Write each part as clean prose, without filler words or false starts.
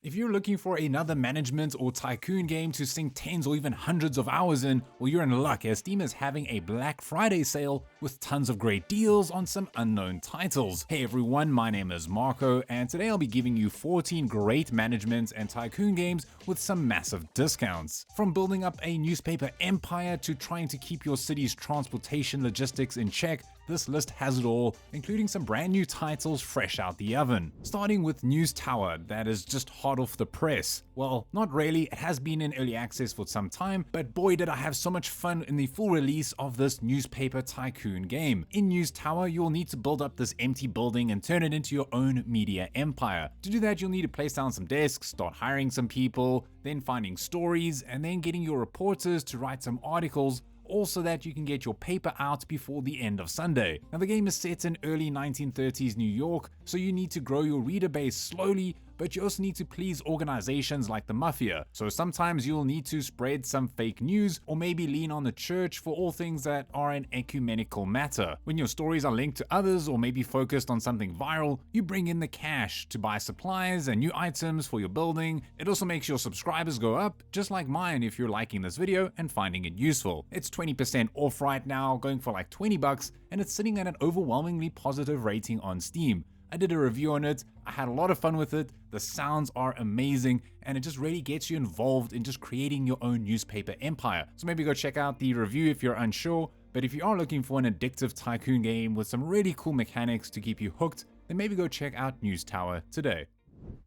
If you're looking for another management or tycoon game to sink tens or even hundreds of hours in, well, you're in luck, as Steam is having a Black Friday sale with tons of great deals on some unknown titles. Hey everyone, my name is Marco, and today I'll be giving you 14 great management and tycoon games with some massive discounts. From building up a newspaper empire to trying to keep your city's transportation logistics in check, this list has it all, including some brand new titles fresh out the oven. Starting with News Tower, that is just hot off the press. Well, not really, it has been in early access for some time, but boy did I have so much fun in the full release of this newspaper tycoon game. In News Tower, you'll need to build up this empty building and turn it into your own media empire. To do that, you'll need to place down some desks, start hiring some people, then finding stories, and then getting your reporters to write some articles, all so that you can get your paper out before the end of Sunday. Now the game is set in early 1930s New York, so you need to grow your reader base slowly, but you also need to please organizations like the Mafia. So sometimes you'll need to spread some fake news or maybe lean on the church for all things that are an ecumenical matter. When your stories are linked to others or maybe focused on something viral, you bring in the cash to buy supplies and new items for your building. It also makes your subscribers go up, just like mine if you're liking this video and finding it useful. It's 20% off right now, going for like 20 bucks, and it's sitting at an overwhelmingly positive rating on Steam. I did a review on it, I had a lot of fun with it, the sounds are amazing, and it just really gets you involved in just creating your own newspaper empire. So maybe go check out the review if you're unsure, but if you are looking for an addictive tycoon game with some really cool mechanics to keep you hooked, then maybe go check out News Tower today.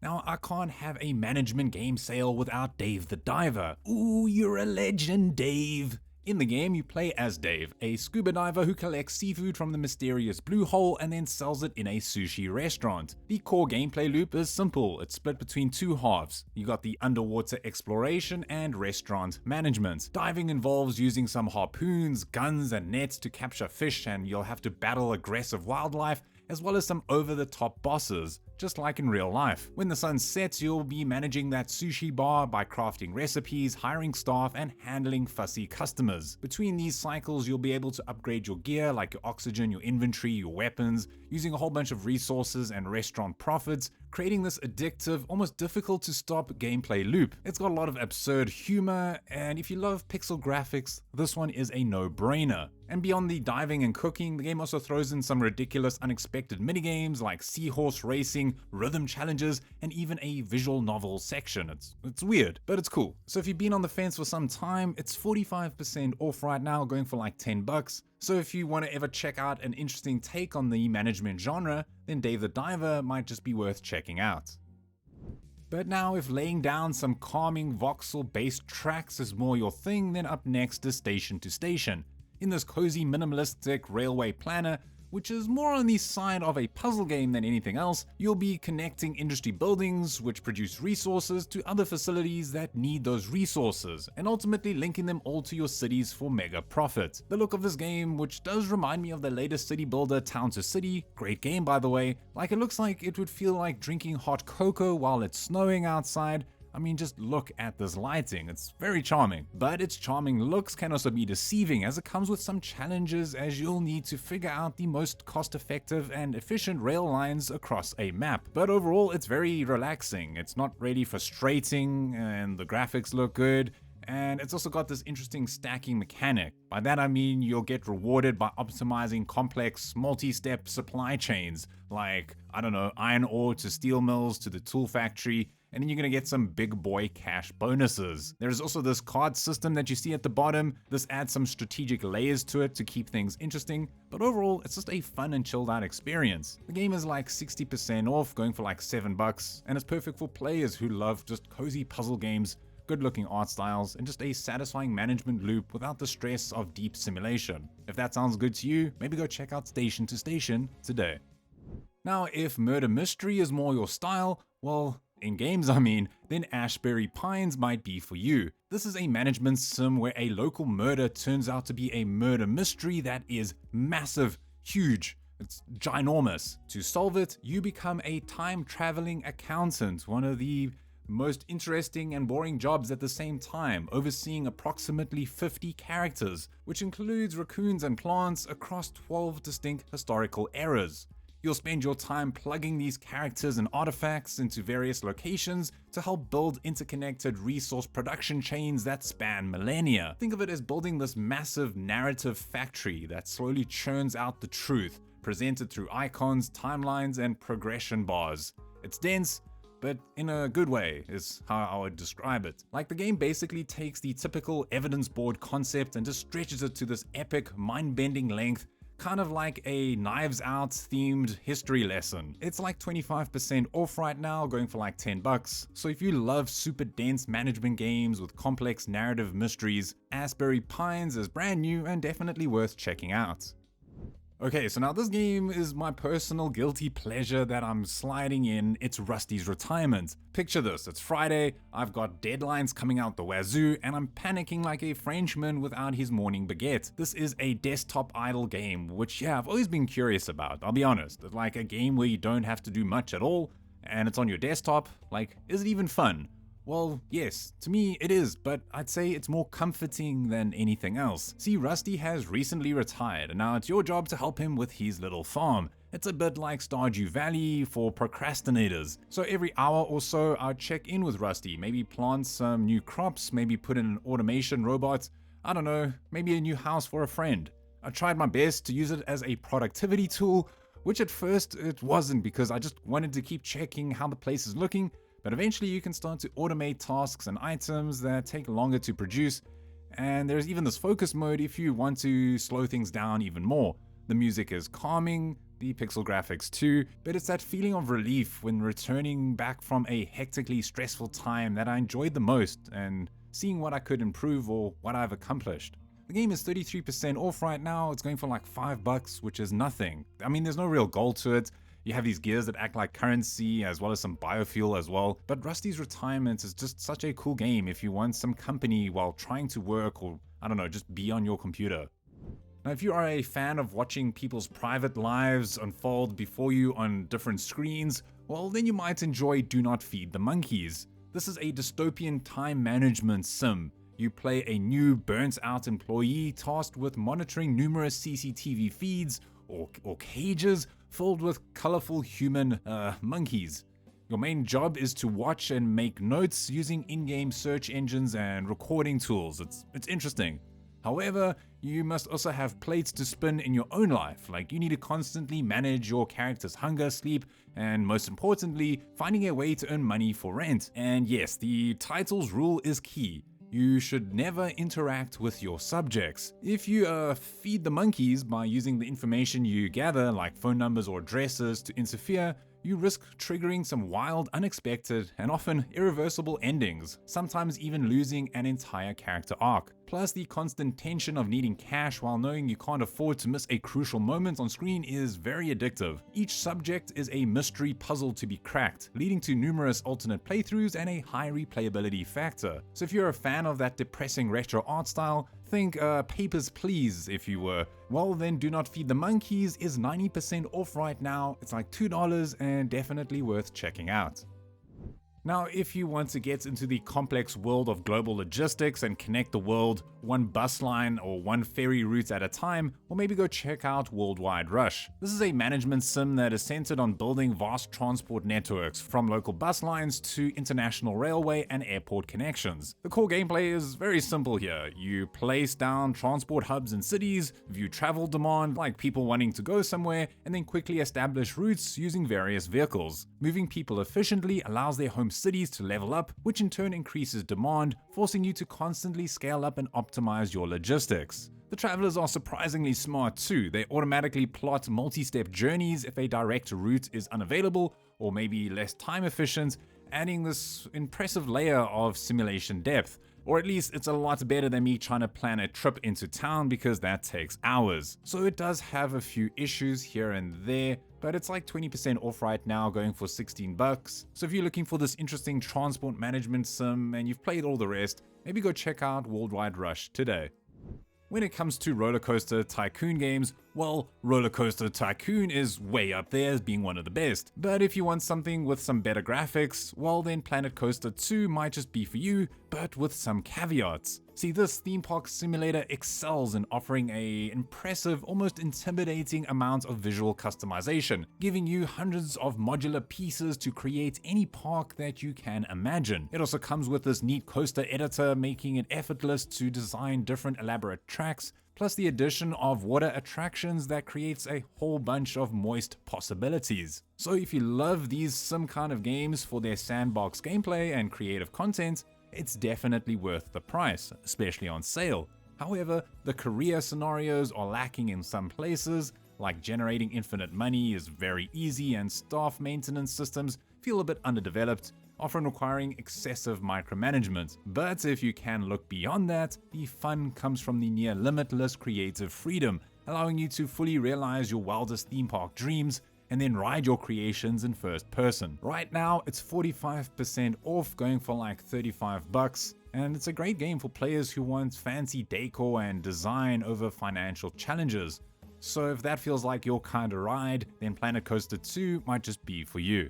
Now, I can't have a management game sale without Dave the Diver. Ooh, you're a legend, Dave. In the game, you play as Dave, a scuba diver who collects seafood from the mysterious blue hole and then sells it in a sushi restaurant. The core gameplay loop is simple, it's split between two halves. You got the underwater exploration and restaurant management. Diving involves using some harpoons, guns, and nets to capture fish, and you'll have to battle aggressive wildlife, as well as some over-the-top bosses, just like in real life. When the sun sets, you'll be managing that sushi bar by crafting recipes, hiring staff, and handling fussy customers. Between these cycles, you'll be able to upgrade your gear, like your oxygen, your inventory, your weapons, using a whole bunch of resources and restaurant profits, creating this addictive, almost difficult to stop gameplay loop. It's got a lot of absurd humor, and if you love pixel graphics, this one is a no-brainer. And beyond the diving and cooking, the game also throws in some ridiculous unexpected minigames like seahorse racing, rhythm challenges, and even a visual novel section. It's weird, but it's cool. So if you've been on the fence for some time, it's 45% off right now, going for like 10 bucks. So if you want to ever check out an interesting take on the management genre, then Dave the Diver might just be worth checking out. But now, if laying down some calming voxel-based tracks is more your thing, then up next is Station to Station. In this cozy minimalistic railway planner, which is more on the side of a puzzle game than anything else, you'll be connecting industry buildings which produce resources to other facilities that need those resources, and ultimately linking them all to your cities for mega profit. The look of this game, which does remind me of the latest city builder Town to City, great game by the way, like it looks like it would feel like drinking hot cocoa while it's snowing outside. I mean, just look at this lighting, it's very charming. But its charming looks can also be deceiving, as it comes with some challenges, as you'll need to figure out the most cost-effective and efficient rail lines across a map. But overall, it's very relaxing, it's not really frustrating, and the graphics look good. And it's also got this interesting stacking mechanic. By that I mean you'll get rewarded by optimizing complex multi-step supply chains, like, I don't know, iron ore to steel mills to the tool factory, and then you're gonna get some big boy cash bonuses. There's also this card system that you see at the bottom. This adds some strategic layers to it to keep things interesting, but overall it's just a fun and chilled out experience. The game is like 60% off, going for like 7 bucks, and it's perfect for players who love just cozy puzzle games, good looking art styles, and just a satisfying management loop without the stress of deep simulation. If that sounds good to you, maybe go check out Station to Station today. Now, if murder mystery is more your style, well, in games I mean, then Asbury Pines might be for you. This is a management sim where a local murder turns out to be a murder mystery that is massive, huge. It's ginormous. To solve it, you become a time-traveling accountant, one of the most interesting and boring jobs at the same time, overseeing approximately 50 characters, which includes raccoons and plants across 12 distinct historical eras. You'll spend your time plugging these characters and artifacts into various locations to help build interconnected resource production chains that span millennia. Think of it as building this massive narrative factory that slowly churns out the truth, presented through icons, timelines, and progression bars. It's dense, but in a good way is how I would describe it. Like, the game basically takes the typical evidence board concept and just stretches it to this epic, mind-bending length, kind of like a Knives Out themed history lesson. It's like 25% off right now, going for like $10. So if you love super dense management games with complex narrative mysteries, Asbury Pines is brand new and definitely worth checking out. Okay, so now this game is my personal guilty pleasure that I'm sliding in. It's Rusty's Retirement. Picture this, it's Friday, I've got deadlines coming out the wazoo, and I'm panicking like a Frenchman without his morning baguette. This is a desktop idle game, which yeah, I've always been curious about, I'll be honest. It's like a game where you don't have to do much at all, and it's on your desktop. Like, is it even fun? Well, yes, to me it is, but I'd say it's more comforting than anything else. See, Rusty has recently retired, and now it's your job to help him with his little farm. It's a bit like Stardew Valley for procrastinators. So every hour or so, I'd check in with Rusty, maybe plant some new crops, maybe put in an automation robot, I don't know, maybe a new house for a friend. I tried my best to use it as a productivity tool, which at first it wasn't, because I just wanted to keep checking how the place is looking. But eventually you can start to automate tasks and items that take longer to produce, and there's even this focus mode if you want to slow things down even more. The music is calming, the pixel graphics too, but it's that feeling of relief when returning back from a hectically stressful time that I enjoyed the most, and seeing what I could improve or what I've accomplished. The game is 33% off right now. It's going for like $5, which is nothing. I mean, there's no real goal to it. You have these gears that act like currency, as well as some biofuel as well. But Rusty's Retirement is just such a cool game if you want some company while trying to work, or I don't know, just be on your computer. Now, if you are a fan of watching people's private lives unfold before you on different screens, well, then you might enjoy Do Not Feed the Monkeys. This is a dystopian time management sim. You play a new, burnt-out employee tasked with monitoring numerous CCTV feeds or cages filled with colorful human monkeys. Your main job is to watch and make notes using in-game search engines and recording tools. It's interesting. However, you must also have plates to spin in your own life. Like, you need to constantly manage your character's hunger, sleep, and most importantly, finding a way to earn money for rent. And yes, the title's rule is key. You should never interact with your subjects. If you feed the monkeys by using the information you gather, like phone numbers or addresses, to interfere, you risk triggering some wild, unexpected, and often irreversible endings, sometimes even losing an entire character arc. Plus, the constant tension of needing cash while knowing you can't afford to miss a crucial moment on screen is very addictive. Each subject is a mystery puzzle to be cracked, leading to numerous alternate playthroughs and a high replayability factor. So if you're a fan of that depressing retro art style, think Papers, Please if you were, well then Do Not Feed the Monkeys is 90% off right now. It's like $2 and definitely worth checking out. Now, if you want to get into the complex world of global logistics and connect the world one bus line or one ferry route at a time, or maybe go check out Worldwide Rush. This is a management sim that is centered on building vast transport networks, from local bus lines to international railway and airport connections. The core gameplay is very simple here. You place down transport hubs in cities, view travel demand, like people wanting to go somewhere, and then quickly establish routes using various vehicles. Moving people efficiently allows their home cities to level up, which in turn increases demand, forcing you to constantly scale up and optimize your logistics. The travelers are surprisingly smart too. They automatically plot multi-step journeys if a direct route is unavailable or maybe less time efficient, adding this impressive layer of simulation depth. Or at least it's a lot better than me trying to plan a trip into town, because that takes hours. So it does have a few issues here and there, but it's like 20% off right now, going for $16. So if you're looking for this interesting transport management sim and you've played all the rest, maybe go check out Worldwide Rush today. When it comes to roller coaster tycoon games, Well, Roller Coaster Tycoon is way up there as being one of the best. But if you want something with some better graphics, well then Planet Coaster 2 might just be for you, but with some caveats. See, this theme park simulator excels in offering an impressive, almost intimidating amount of visual customization, giving you hundreds of modular pieces to create any park that you can imagine. It also comes with this neat coaster editor, making it effortless to design different elaborate tracks, plus the addition of water attractions that creates a whole bunch of moist possibilities. So if you love these sim kind of games for their sandbox gameplay and creative content, it's definitely worth the price, especially on sale. However, the career scenarios are lacking in some places, like generating infinite money is very easy and staff maintenance systems feel a bit underdeveloped, often requiring excessive micromanagement. But if you can look beyond that, the fun comes from the near limitless creative freedom, allowing you to fully realize your wildest theme park dreams and then ride your creations in first person. Right now, it's 45% off, going for like $35, and it's a great game for players who want fancy decor and design over financial challenges. So if that feels like your kind of ride, then Planet Coaster 2 might just be for you.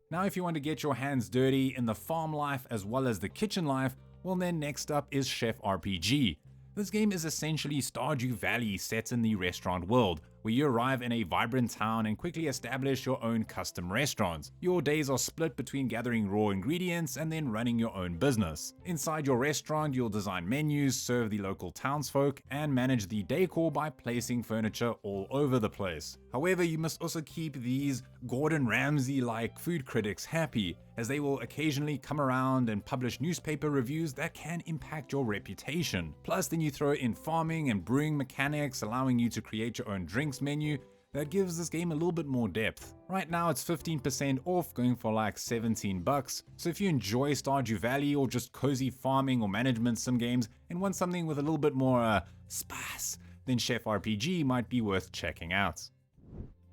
Now, if you want to get your hands dirty in the farm life as well as the kitchen life, well then next up is Chef RPG. This game is essentially Stardew Valley set in the restaurant world, where you arrive in a vibrant town and quickly establish your own custom restaurants. Your days are split between gathering raw ingredients and then running your own business. Inside your restaurant, you'll design menus, serve the local townsfolk, and manage the decor by placing furniture all over the place. However, you must also keep these Gordon Ramsay-like food critics happy, as they will occasionally come around and publish newspaper reviews that can impact your reputation. Plus, then you throw in farming and brewing mechanics, allowing you to create your own drinks menu that gives this game a little bit more depth. Right now it's 15% off, going for like $17. So if you enjoy Stardew Valley or just cozy farming or management sim games and want something with a little bit more spice, then Chef RPG might be worth checking out.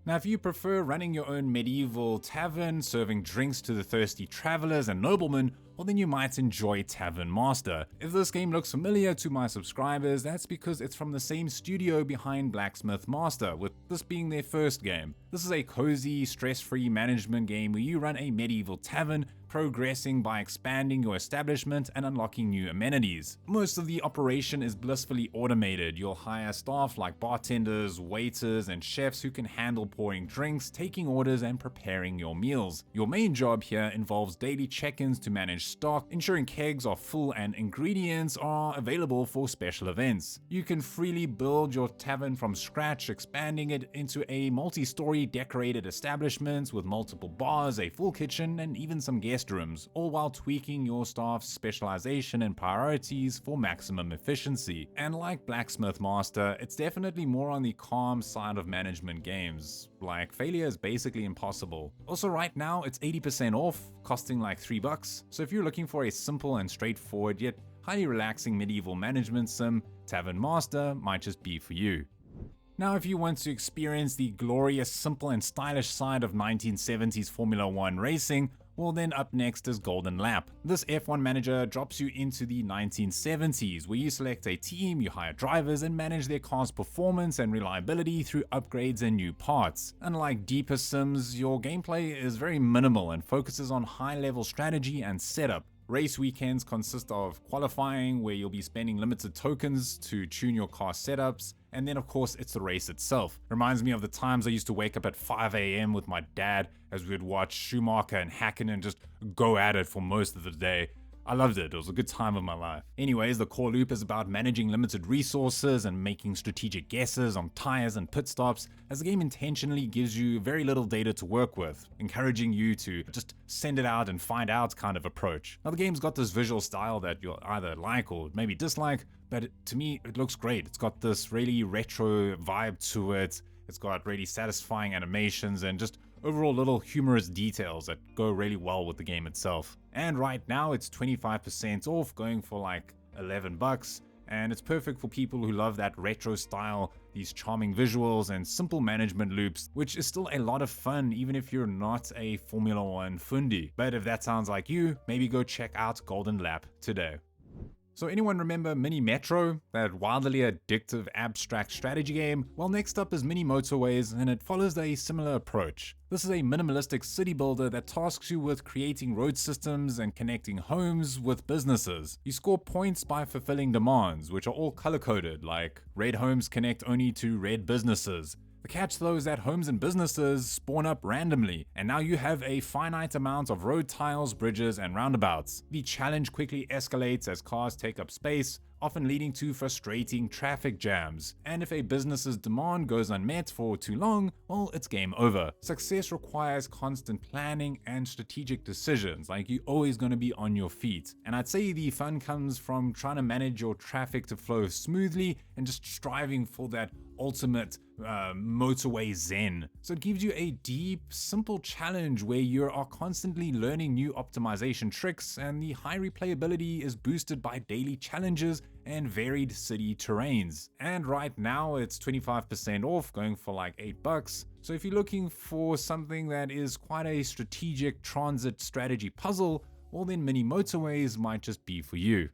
Now, if you prefer running your own medieval tavern, serving drinks to the thirsty travelers and noblemen, well then you might enjoy Tavern Master. If this game looks familiar to my subscribers, that's because it's from the same studio behind Blacksmith Master, with this being their first game. This is a cozy, stress-free management game where you run a medieval tavern, progressing by expanding your establishment and unlocking new amenities. Most of the operation is blissfully automated. You'll hire staff like bartenders, waiters, and chefs who can handle pouring drinks, taking orders, and preparing your meals. Your main job here involves daily check-ins to manage stock, ensuring kegs are full and ingredients are available for special events. You can freely build your tavern from scratch, expanding it into a multi-story decorated establishment with multiple bars, a full kitchen, and even some guest rooms, all while tweaking your staff's specialization and priorities for maximum efficiency. And like Blacksmith Master, it's definitely more on the calm side of management games. Like, failure is basically impossible. Also, right now it's 80% off, costing like $3. So if you're looking for a simple and straightforward yet highly relaxing medieval management sim, Tavern Master might just be for you. Now, if you want to experience the glorious, simple and stylish side of 1970s Formula 1 racing, well then up next is Golden Lap. This F1 manager drops you into the 1970s, where you select a team, you hire drivers, and manage their car's performance and reliability through upgrades and new parts. Unlike deeper sims, your gameplay is very minimal and focuses on high-level strategy and setup. Race weekends consist of qualifying, where you'll be spending limited tokens to tune your car setups, and then of course it's the race itself. Reminds me of the times I used to wake up at 5 AM with my dad as we'd watch Schumacher and Hakkinen just go at it for most of the day. I loved it. It was a good time of my life. Anyways, the core loop is about managing limited resources and making strategic guesses on tires and pit stops, as the game intentionally gives you very little data to work with, encouraging you to just send it out and find out kind of approach. Now, the game's got this visual style that you'll either like or maybe dislike, but to me, it looks great. It's got this really retro vibe to it. It's got really satisfying animations and just overall little humorous details that go really well with the game itself. And right now it's 25% off, going for like $11, and it's perfect for people who love that retro style, these charming visuals and simple management loops, which is still a lot of fun even if you're not a Formula 1 fundi. But if that sounds like you, maybe go check out Golden Lap today. So anyone remember Mini Metro, that wildly addictive abstract strategy game? Well, next up is Mini Motorways, and it follows a similar approach. This is a minimalistic city builder that tasks you with creating road systems and connecting homes with businesses. You score points by fulfilling demands, which are all color-coded, like red homes connect only to red businesses. The catch though is that homes and businesses spawn up randomly, and now you have a finite amount of road tiles, bridges, and roundabouts. The challenge quickly escalates as cars take up space, often leading to frustrating traffic jams. And if a business's demand goes unmet for too long, well, it's game over. Success requires constant planning and strategic decisions, like you're always going to be on your feet. And I'd say the fun comes from trying to manage your traffic to flow smoothly and just striving for that ultimate motorway zen. So it gives you a deep, simple challenge where you are constantly learning new optimization tricks, and the high replayability is boosted by daily challenges and varied city terrains. And right now it's 25% off, going for like $8. So if you're looking for something that is quite a strategic transit strategy puzzle, well then Mini Motorways might just be for you.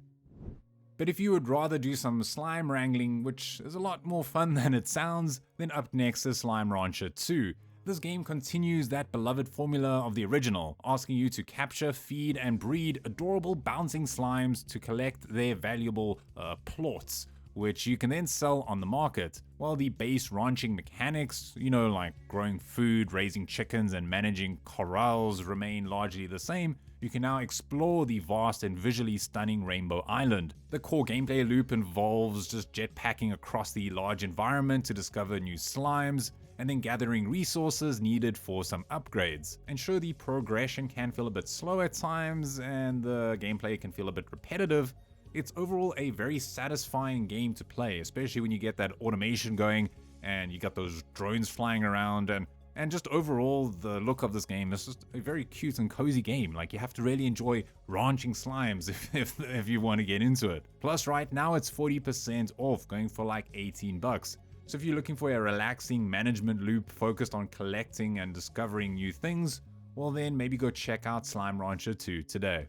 But if you would rather do some slime wrangling, which is a lot more fun than it sounds, then up next is Slime Rancher 2. This game continues that beloved formula of the original, asking you to capture, feed, and breed adorable bouncing slimes to collect their valuable plots, which you can then sell on the market. While the base ranching mechanics, like growing food, raising chickens, and managing corrals remain largely the same, you can now explore the vast and visually stunning Rainbow Island. The core gameplay loop involves just jetpacking across the large environment to discover new slimes, and then gathering resources needed for some upgrades. And sure, the progression can feel a bit slow at times, and the gameplay can feel a bit repetitive. It's overall a very satisfying game to play, especially when you get that automation going and you got those drones flying around, and just overall the look of this game is just a very cute and cozy game. Like, you have to really enjoy ranching slimes if you want to get into it. Plus right now it's 40% off, going for like $18. So if you're looking for a relaxing management loop focused on collecting and discovering new things, well then maybe go check out Slime Rancher 2 today.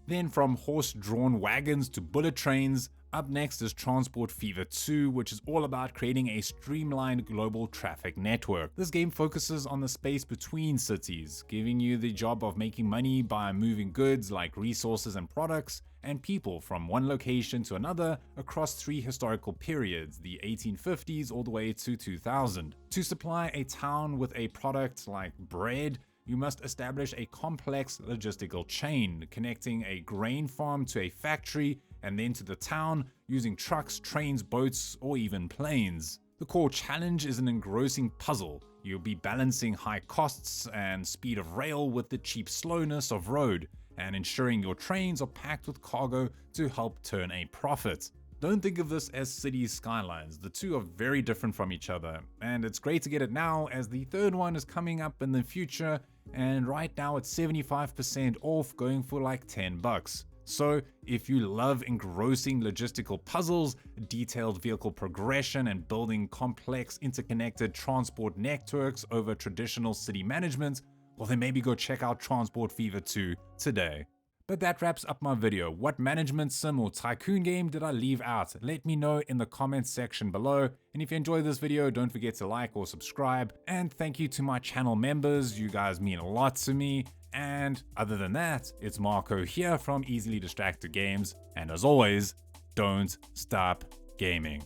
Then from horse-drawn wagons to bullet trains, up next is Transport Fever 2, which is all about creating a streamlined global traffic network. This game focuses on the space between cities, giving you the job of making money by moving goods like resources and products, and people from one location to another across 3 historical periods, the 1850s all the way to 2000. To supply a town with a product like bread, you must establish a complex logistical chain, connecting a grain farm to a factory and then to the town using trucks, trains, boats, or even planes. The core challenge is an engrossing puzzle. You'll be balancing high costs and speed of rail with the cheap slowness of road, and ensuring your trains are packed with cargo to help turn a profit. Don't think of this as city skylines. The two are very different from each other, and it's great to get it now as the third one is coming up in the future, and right now it's 75% off, going for like $10. So if you love engrossing logistical puzzles, detailed vehicle progression, and building complex interconnected transport networks over traditional city management, well then maybe go check out Transport Fever 2 today. But that wraps up my video. What management sim or tycoon game did I leave out? Let me know in the comments section below. And if you enjoyed this video, don't forget to like or subscribe. And thank you to my channel members. You guys mean a lot to me. And other than that, it's Marco here from Easily Distracted Games. And as always, don't stop gaming.